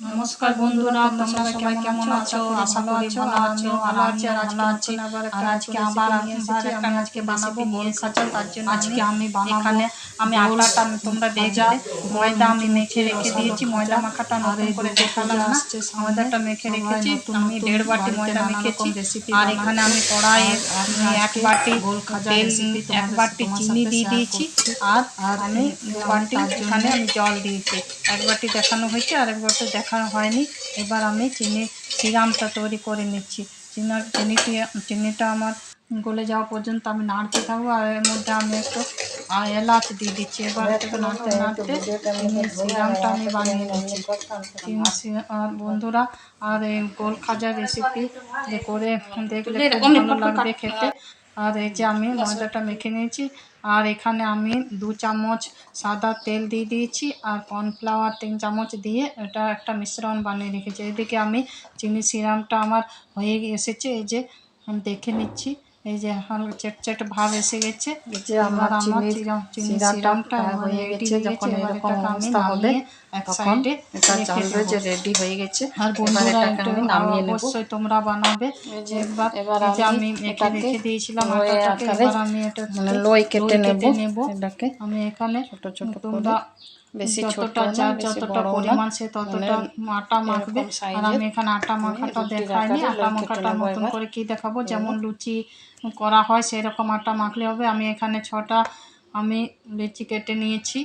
নমস্কার বন্ধুরা, তোমরা সবাই কেমন আছো? আশা করি ভালো আছো। ভালো আছি আর ভালো আছি। আর আজকে আবার আজকে বানাবো গোল খাঁচা। তার জন্য আজকে আমি বানাবো আমি আটাটা তোমরা দেখবে ময়দা আমি মেখে রেখে দিয়েছি। ময়দা মাখাটা নতুন করে দেখালাম না, ময়দাটা মেখে রেখেছি। আমি 1.5 বাটি ময়দা মেখেছি। আর এখানে আমি কড়াইয়ে 1 বাটি তেল, 1 বাটি চিনি দিয়ে দিয়েছি। আর আমি 2 বাটি এখানে আমি জল দিয়েছি। 1 বাটি দেখানো হয়েছে আর 1 বাটি দেখানো হয়নি। এবার আমি সিরামটা তৈরি করে নিচ্ছি। চিনিটা আমার গলে যাওয়া পর্যন্ত আমি নাড়তে থাকবো। আর এর মধ্যে আমি একটু এলাচ দিয়ে দিচ্ছি। এবার একটু নাড়তে নাড়তে সিরামটা আমি বানিয়ে নিচ্ছি। আর বন্ধুরা, আর এই গোল খাজার রেসিপি করে দেখলে খুব ভালো লাগবে খেতে। আর এই যে আমি ময়দাটা মেখে নিয়েছি। আর এখানে আমি 2 চামচ সাদা তেল দিয়ে দিয়েছি আর কর্নফ্লাওয়ার 3 চামচ দিয়ে এটা একটা মিশ্রণ বানিয়ে রেখেছি। এদিকে আমি চিনি সিরামটা আমার হয়ে এসেছে। এই যে আমি দেখে নিচ্ছি, এই যে চেট ভাব এসে গেছে। যে আমার চিনি সিরামটা হয়ে গেছে। যখন এরকম অবস্থা হবে তখন এটা জানবে যে রেডি হয়ে গেছে। আর বন্ধুরা অবশ্যই তোমরা বানাবে। এবার আমি মেখে রেখে দিয়েছিলাম আটাটাকে। এবার আমি এটা লই কেটে নেব। এটাকে আমি এখানে ছোট ছোট তোমরা বেশি ছোট যতটা পরিমাণ সে ততটা আটা মাখবে। আর আমি এখানে আটা মাখাটা দেখাইনি। আটা মাখাটা নতুন করে কি দেখাবো, যেমন লুচি করা হয় সেরকম আটা মাখলে হবে। আমি এখানে 6টা আমি লুচি কেটে নিয়েছি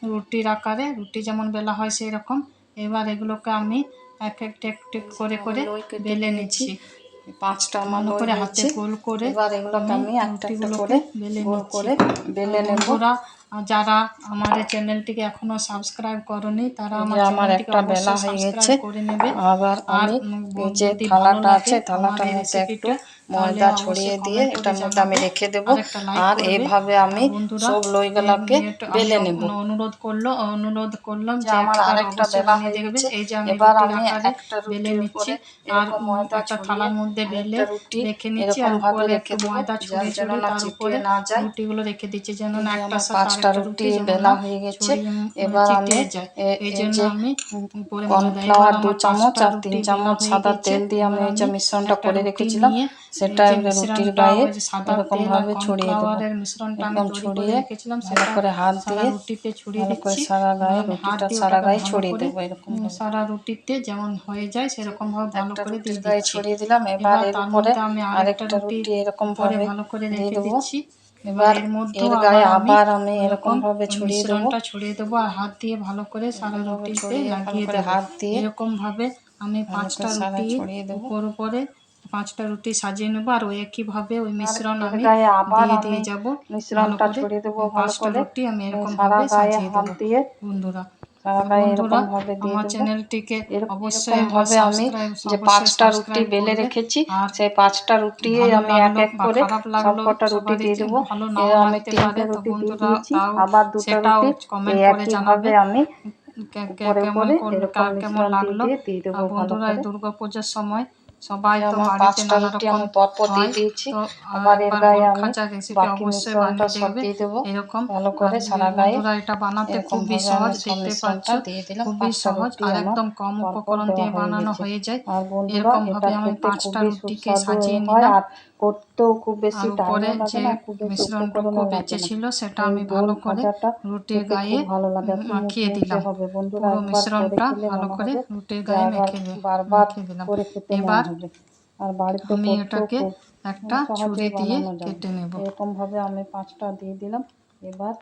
রুটির আকারে, রুটি যেমন বেলা হয় সেই রকম। এবার এগুলোকে আমি এক একটু করে করে বেলে নিচ্ছি। 5টা আমার করে হাতে গোল করে এবার এগুলোকে আমি একটা একটা করে গোল করে বেলে নেব। বন্ধুরা, যারা আমাদের চ্যানেলটিকে এখনো সাবস্ক্রাইব করনি তারা আমার একটা বেলা হয়ে গেছে করে নেবে। আবার আমি এই যে থালাটা আছে থালাটার মধ্যে একটু ময়দা ছড়িয়ে দিয়ে এটার মধ্যে আমি রেখে দেব। আর এইভাবে আমি সব লইগুলোকে বেলে নেব। অনুরোধ করলাম যে আমার আরেকটা বেলা হয়ে গেছে। এই যে আমি এবার আমি একটা বেলে নিচ্ছি। আর ময়দা একটা থালার মধ্যে বেলে রেখে নিচ্ছি। আর ভাবে উপরে রেখে একটু ময়দা ছড়িয়ে তার উপরে রুটিগুলো রেখে দিচ্ছি যেন না একটা সাথে 5টা রুটি বেলা হয়ে গেছে। এবার আমি এই জন্য আমি কর্নফ্লাওয়ার 2 চামচ আর 3 চামচ সাদা তেল দিয়ে আমি এই যে মিশ্রণটা করে রেখেছিলাম সেটা রুটির গায়ে এরকম ভাবে ছড়িয়ে দেবো। একদম ছড়িয়ে ভালো করে হাত দিয়ে রুটিতে ছড়িয়ে ভালো করে দিচ্ছি। সারা গায়ে রুটিটা সারা গায়ে ছড়িয়ে দেবো। এরকম সারা রুটিতে যেমন হয়ে যায় সেরকম ভাবে ভালো করে দিয়ে গায়ে ছড়িয়ে দিলাম। এবার এর উপরে আমি আরেকটা রুটি এরকম ভাবে ভালো করে দিয়ে রেখে দেবো। দিচ্ছি। এবার এর গায়ে আবার আমি এরকম ভাবে ছড়িয়ে দেবো। ছড়িয়ে দেবো আর হাত দিয়ে ভালো করে সারা রুটিতে লাগিয়ে দেবো। হাত দিয়ে এরকম ভাবে আমি 5টা রুটি উপরে 5টা রুটি সাজিয়ে নেবো। আর ওই একইভাবে ওই মিশ্রণ আমি দিয়ে যাবো। মিশ্রণটা ছড়িয়ে দেবো ভালো 5টা করে রুটি আমি এরকম ভাবে সাজিয়ে দেবো। বন্ধুরা, আমার চ্যানেলটিকে অবশ্যই ভাবে আমি যে 5টা রুটি বেলে রেখেছি সেই 5টা রুটি আমি এক এক করে সবকটা রুটি দিয়ে দেবো। আমি 3টে রুটি দিয়ে দিয়েছি। আবার 2টা রুটি কমেন্ট করে জানাবে আমি কেমন লাগলো। বন্ধুরা, এই দুর্গাপূজার সময় সবাই তো বাড়িতে 5টা রুটি আমি পরপর দিয়ে দিয়েছি। আবার এর গায়ে আমি বাকি মিশ্রণটা সব দিয়ে দেবো এরকম ভালো করে সারা গায়ে। বন্ধুরা, এটা বানাতে খুবই সহজ, দেখতে পাচ্ছ খুবই সহজ আর একদম কম উপকরণ দিয়ে বানানো হয়ে যায়। এরকম ভাবে আমি 5টা রুটিকে সাজিয়ে নিলাম। করতেও খুব বেশি টাইম লাগে না, খুব বেশি মিশ্রণটুকু বেঁচে ছিল সেটা আমি ভালো করে রুটির গায়ে মাখিয়ে দিলাম। পুরো মিশ্রণটা ভালো করে রুটির গায়ে মেখে দিলাম। এবার আর বাড়িতে আমি এটাকে একটা ছুরি দিয়ে কেটে নেব। এরকম ভাবে আমি 5টা দিয়ে দিলাম। এবার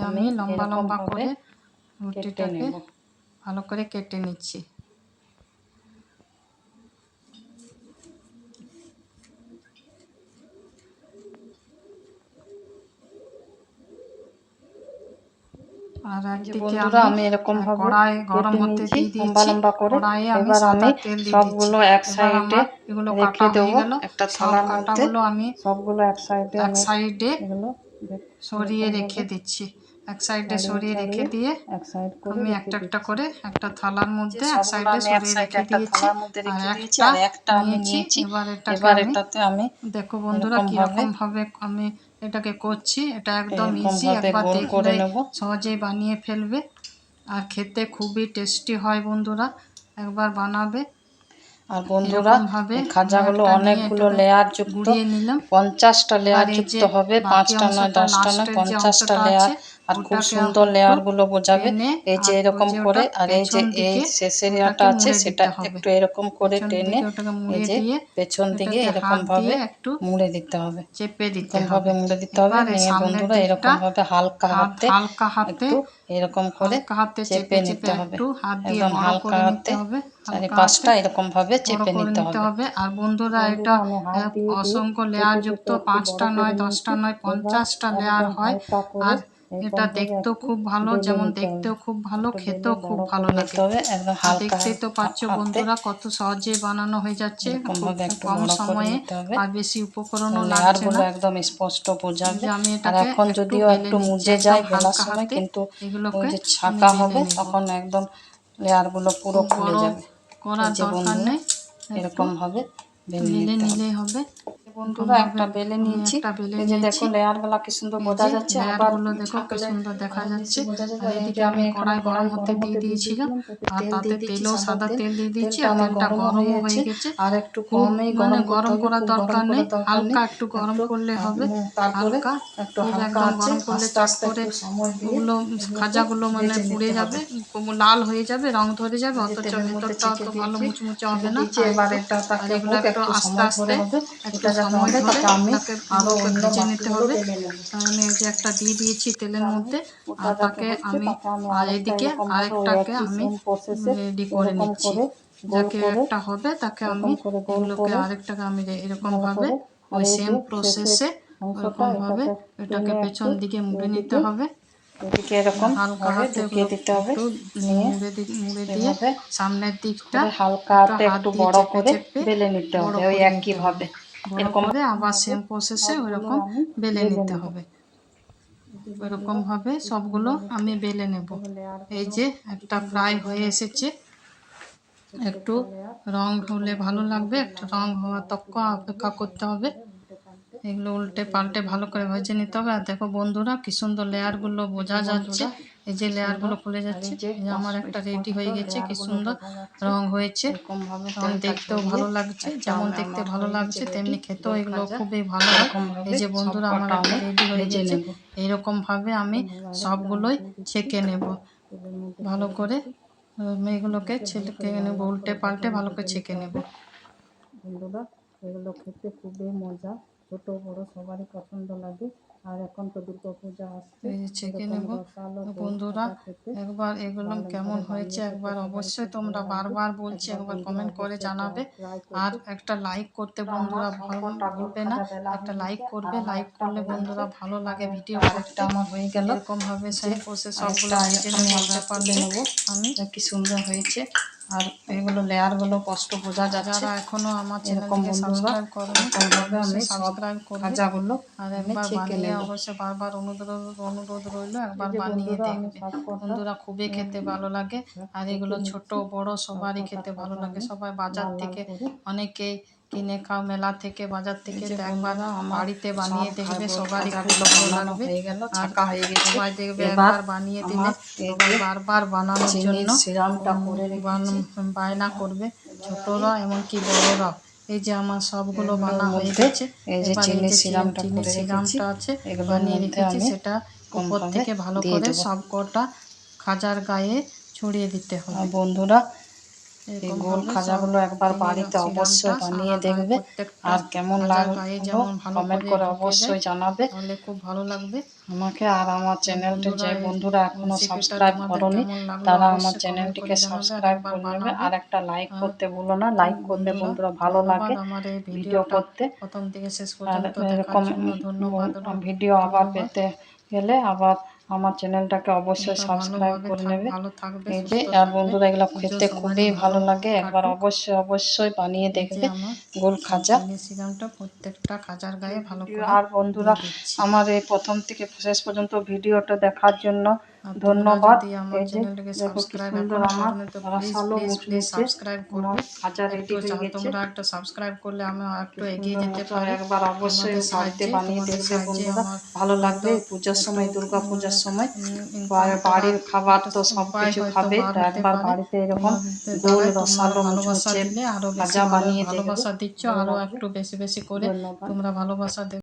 আমি লম্বা লম্বা করে রুটিটাকে ভালো করে কেটে নিচ্ছি। আর একদিকে আমি এরকম ভাবে কড়াই গরম হতে দিয়ে দিয়েছি। লম্বা করে এবার আমি সবগুলো এক সাইডে রেখে দেবো একটা থালার মধ্যে। সবগুলো এক সাইডে সরিয়ে রেখে দিচ্ছি। এক সাইডে সরিয়ে রেখে দিয়ে আমি একটা একটা করে একটা থালার মধ্যে এক সাইডে সরিয়ে রেখে দিয়েছি। আর একটা নিয়েছি। এবার এটাতে আমি দেখো বন্ধুরা কিরকম ভাবে আমি এটাকে করছি। এটা একদম ইজি, একবার দেখলে সহজেই বানিয়ে ফেলবে। আর খেতে খুবই টেস্টি হয় বন্ধুরা। একবার বানাবে। আর বন্ধুরা এরকমভাবে এই খাজাগুলো একটা নিয়ে অনেকগুলো এটাকে লেয়ার যুক্ত, গুঁড়িয়ে নিলাম। 50টা লেয়ার এবার এই যুক্ত যে হবে, বাকি 5টা নয় অংশটা 10টা নয় লাস্টের যে 50টা অংশটা লেয়ার। আছে আর খুব ওটাকে সুন্দর একটু লেয়ারগুলো বোঝাবে। টেনে এই যে আর এরকম যে করে, ওটা আর এই যে পেছন এই দিকে শেষের ওটাকে ইয়াটা আছে মুড়ে সেটা দিতে হবে। একটু এরকম করে পেছন টেনে দিকে ওটাকে এই মুড়ে যে দিয়ে পেছন দিকে এটাকে এরকম হাত ভাবে দিয়ে একটু মুড়ে দিতে হবে, চেপে দিতে এরকম ভাবে হবে। মুড়ে দিতে হবে। এবার এই নিয়ে সামনের বন্ধুরা দিকটা এরকম ভাবে হালকা হাতে হালকা হাতে একটু এরকম করে চেপে চেপে নিতে হবে, একটু হাত দিয়ে একদম বড় হালকা করে নিতে হাতে হবে। চারি হালকা হাতে পাঁচটা এরকম ভাবে বড় চেপে করে নিতে নিতে হবে। হবে। আর বন্ধুরা এটা আমি হাত দিয়ে অসংখ্য লেয়ার যুক্ত, 5টা নয় 10টা নয় 50টা লেয়ার হয়। আর এটা দেখতেও খুব ভালো, যেমন দেখতেও খুব ভালো, খেতেও খুব ভালো লাগে। একদম আর হালকা দেখতেই তো পাচ্ছ হাতে বন্ধুরা কত সহজে বানানো হয়ে যাচ্ছে, এরকম খুব ভাবে একটু কম বড় করে সময়ে, নিতে হবে। আর বেশি উপকরণও লাগছে লেয়ারগুলো না। একদম স্পষ্ট এই বোঝাবে। যে আমি আর এটাকে এখন একটু যদিও বেলে একটু নিচ্ছি মুজে যায় একদম বেলার হালকা সময়, হাতে। কিন্তু ওই এগুলোকে যে আমি ছাঁকা বেলে হবে নেব। তখন একদম লেয়ারগুলো পুরো খুব খুলে বড় যাবে। করার এই যে দরকার বন্ধুরা নেই, একটু এরকম ভাবে বেলে বেলে নিতে হবে। নিলেই হবে। বন্ধুরা এরকমভাবে একটা বেলে আমি নিয়েছি। একটা বেলে এই যে দেখো নিয়েছি। লেয়ারগুলো কি সুন্দর এই বোঝা যে যাচ্ছে। আবার লেয়ারগুলো দেখো কি ছাঁকলে সুন্দর দেখা আরো বেশি যাচ্ছে। বোঝা যাবে। আর এই যে এদিকে আমি আমি এখানে কড়াই গরম হতে দিয়ে দিয়ে দিয়েছিলাম। আর তেল তাতে দিয়ে দিয়েছি, তেলও সাদা তেল। তেল দিয়ে দিয়েছি, তেলটা আর আমার তেলটা গরমও হয়ে গরমও হয়ে গেছে। গেছে। আর একটু খুব কমই গরম করতে হবে, করার খুব গরম দরকার নেই, করার দরকার নেই। হালকা একটু গরম করলে হবে। তারপরে হালকা, একটু খুব হালকা একদম আছে গরম করলে আস্তে চট আস্তে করে একটু সময় দিয়ে ওগুলো এগুলোকে খাজাগুলো ভেজে পুড়ে নিতে যাবে, হবে। লাল হয়ে যাবে, রং ধরে যাবে, এই যে অথচ তেলের মধ্যে ভেতরটা ছেঁকে অত ভালো দিয়েছি, মুচমুচে ছেড়ে হবে না। দিয়েছি। আর এবার এটা আর তাকে এগুলো হোক, একটু একটু আস্তে সময় আস্তে ধরে হবে। একটু এটা যখন সময় হবে ধরে তাকে আমি এগুলোকে আরো এগুলোকে অন্য ভেজে নিতে বাকিগুলো হবে। বেলে নেব। তাই আমি এই যে একটা দিয়ে দিয়েছি তেলের আমি মধ্যে। ওটা আর যাকে তাকে হচ্ছে আমি তাকে আমি আর আরেকটা এদিকে এরকম ভাবে ওই আরেকটাকে একই আমি সেম প্রসেসে রেডি করে এরকম নিচ্ছি। করে গোল যাকে করে একটা হবে তাকে আমি এরকম করে গোল এগুলোকে করে আরেকটাকে আমি এরকম ভালো ভাবে করে। আর ওই এই সেম যে শেষের প্রসেসে অংশটা ওরকম ভাবে এটাকে এটাকে টেনে পেছন একটু দিকে মুড়ে নিতে এদিকে হবে। এদিকে এরকম হালকা ভাবে হাতে ঢুকিয়ে ওগুলো দিতে হবে। একটু নিয়ে মুড়ে দিয়ে এভাবে সামনের দিকটা করে হালকা একটু হাতে হাত একটু দিয়ে বড় চেপে করে চেপে বেলে নিতে বড় হবে, ওই করে একই নিতে হবে। ভাবে বড় এরকম করে আবার ভাবে সেম প্রসেসে সবগুলো ওইরকম আমি বেলে বেলে নিতে নেব। হবে। ওইরকম ভাবে সবগুলো আমি বেলে নেব। এই যে একটা ফ্রাই হয়ে এসেছে, একটু রং হলে ভালো লাগবে, একটু রং হওয়া তক্ক অপেক্ষা করতে হবে। এগুলো উল্টে পাল্টে ভালো করে ভেজে নিতে হবে। আর দেখো বন্ধুরা কি সুন্দর লেয়ারগুলো বোঝা যাচ্ছে। এই যে লেয়ারগুলো খুলে যাচ্ছে, এই যে আমার একটা রেডি হয়ে গেছে, কি সুন্দর রং হয়েছে। এরকম ভাবে রং তেলটা দেখতেও ঝরিয়ে ভালো লাগছে, যেমন দেখতে আমার ভালো হয়ে গেছে লাগছে রেডি তেমনি খেতেও গোল এগুলো খাজা। খুবই ভালো হয়। এরকম এই ভাবে যে সব বন্ধুরা আমার কটা একটা আমি রেডি হয়ে ভেজে গেছে। নেব। এইরকম ভাবে আমি সবগুলোই ছেঁকে নেব ভালো করে। এগুলোকে ছেঁকে নেব, উল্টে পাল্টে ভালো করে ছেঁকে নেব। বন্ধুরা এগুলো খেতে খুবই মজা, ছোট বড় সবারই পছন্দ লাগে। আর এখন তো দুর্গাপূজা আসছে, এই যে ছেঁকে এরকম নেব। রসালো গোল বন্ধুরা খাজা খেতে একবার এগুলো কেমন ভালোভাবে হয়েছে বানিয়ে খেতে একবার সবারই অবশ্যই খুব ভালো তোমরা লাগবে। বারবার বলছি, একবার একবার বন্ধুরা কমেন্ট করে অবশ্যই জানাবে। ট্রাই আর করবে। একটা লাইক করতে আমার বন্ধুরা সবকটা গোল ভুলবে না। খাজা বেলা একটা হয়ে লাইক গেছে, আর করবে, আমার লাইক একটা করলে হয়ে গেছে, বন্ধুরা ভালো আর লাগে ভিডিও আরেকটা করতে। আমার হয়ে গেল। এরকম ভাবে যে সেম প্রসেস সবগুলো আরেকটা ভেজে আমি নেব আবার উল্টে তুলে পাল্টে। নেব। আমি কি সুন্দর হয়েছে। আর এগুলো লেয়ারগুলো স্পষ্ট বোঝা যাচ্ছে। যারা এখনো আমার এরকম চ্যানেলটিকে বন্ধুরা সাবস্ক্রাইব করনি এরকম তারা ভাবে আমি অবশ্যই সব সাবস্ক্রাইব করবে। খাজাগুলো আর আমি একবার ছেঁকে বানিয়ে নেব। অবশ্যই বারবার অনুরোধ রইল, এই একবার যে বানিয়ে বন্ধুরা আমি দেখবে। সবকটা বন্ধুরা খুবই খেতে ভালো লাগে। আর এগুলো ছোট নিচ্ছি। বড় সবারই সবকটা খেতে ভালো খাজা লাগে। আমি সবাই বাজার লাল লাল থেকে করে। অনেকেই কিনে খাও, মেলা থেকে বাজার এই থেকে, যে তো একবার বন্ধুরা আমার বাড়িতে সব বানিয়ে দেখবে, সবারই খুব খাজাগুলো ভালো বানানো লাগবে। হয়ে গেল, আর ছাকা হয়ে গেছে। সবাই দেখবে এবার একবার বানিয়ে দিলে আমার এই সবাই যে বারবার বানানোর জন্য চিনির সিরামটা করে রেখেছি। বায়না করবে, এবার আমি ছোটরা এমনকি বড়রা। এই যে আমার সবগুলো এগুলোর বানা হয়ে মধ্যে গেছে। এই যে এবার এই চিনির যে সিরামটা চিনির করে রেখেছি, সিরামটা আছে এগুলোর বানিয়ে মধ্যে রেখেছি, আমি সেটা উপর কমভাবে থেকে ভালো দিয়ে করে দেবো। সব কটা খাজার গায়ে ছড়িয়ে দিতে হবে। আর বন্ধুরা এই এরকম গোল ভাবে সব খাজাগুলো একবার বাড়িতে সিরামটা অবশ্যই বানিয়ে সারা গায়ে দেখবে। প্রত্যেকটা আর কেমন খাজার গায়ে লাগলো যেমন ভালো কমেন্ট করে করে ঢুকে যায়, অবশ্যই জানাবে তাহলে খুব ভালো লাগবে। আমাকে। আর আমার চ্যানেলটি বন্ধুরা যে এই বন্ধুরা এখনো রেসিপিটা সাবস্ক্রাইব তোমাদের করনি কেমন লাগলো তারা আমার অবশ্যই কমেন্ট চ্যানেলটিকে করে জানাবে, আর সাবস্ক্রাইব একবার করে নেবে। বানাবে। আর একটা লাইক আর করতে ভুলো না, লাইক করলে বন্ধুরা ভালো ধন্যবাদ লাগে আমার এই ভিডিও ভিডিওটা করতে। প্রথম থেকে শেষ আর পর্যন্ত দেখার এরকম জন্য ধন্যবাদ ভিডিও আবার ধন্যবাদ। পেতে গেলে আবার আমার চ্যানেলটাকে অবশ্যই তোমরা সাবস্ক্রাইব ভালোভাবে করে নেবে। ভালো থাকবে, এই যে সুস্থ আর থাকবে। বন্ধুরা এগুলো পুজো খেতে সবারই খুবই ভালো ভালো লাগে, একবার কাটুক। অবশ্যই বানিয়ে এই যে দেখবে আমার গোল এই খাজা। চিনি সিরামটা প্রত্যেকটা খাজার গায়ে ভালো করে আর বন্ধুরা দিয়ে দিচ্ছি। আমার এই প্রথম থেকে শেষ পর্যন্ত ভিডিওটা দেখার জন্য ধন্যবাদ। আমার এই যে চ্যানেলটাকে দেখো কি সাবস্ক্রাইব সুন্দর এখনো আমার করেনি তো রসালো প্লিজ মুচমুচে সাবস্ক্রাইব আমার করবে। ভাজা একটু রেডি হয়ে গেছে। তোমরা একটা সাবস্ক্রাইব করলে আমি একটু কি এগিয়ে সুন্দর যেতে মোচা, পারি। একবার অবশ্যই বাড়িতে বানিয়ে দেখবে বন্ধুরা, আমার ভালো লাগবে। হয়তো পূজার একটু সময়, দুর্গা পূজার সময় ইনকাম বাড়ির খাবার একটা তো সব উপায় কিছু হয়তো খাবে, বার তো হতে একবার পারে। বাড়িতে এরকম তোমাদের গোল দ্বারাই তোমরা রসালো ভালোবাসা মুচমুচে দিলে আরো বেশি ভাজা বানিয়ে দেখবে। ভালোবাসা দিচ্ছ, আরো ধন্যবাদ। একটু বেশি বেশি করে ধন্যবাদ। তোমরা ভালোবাসা দেবে।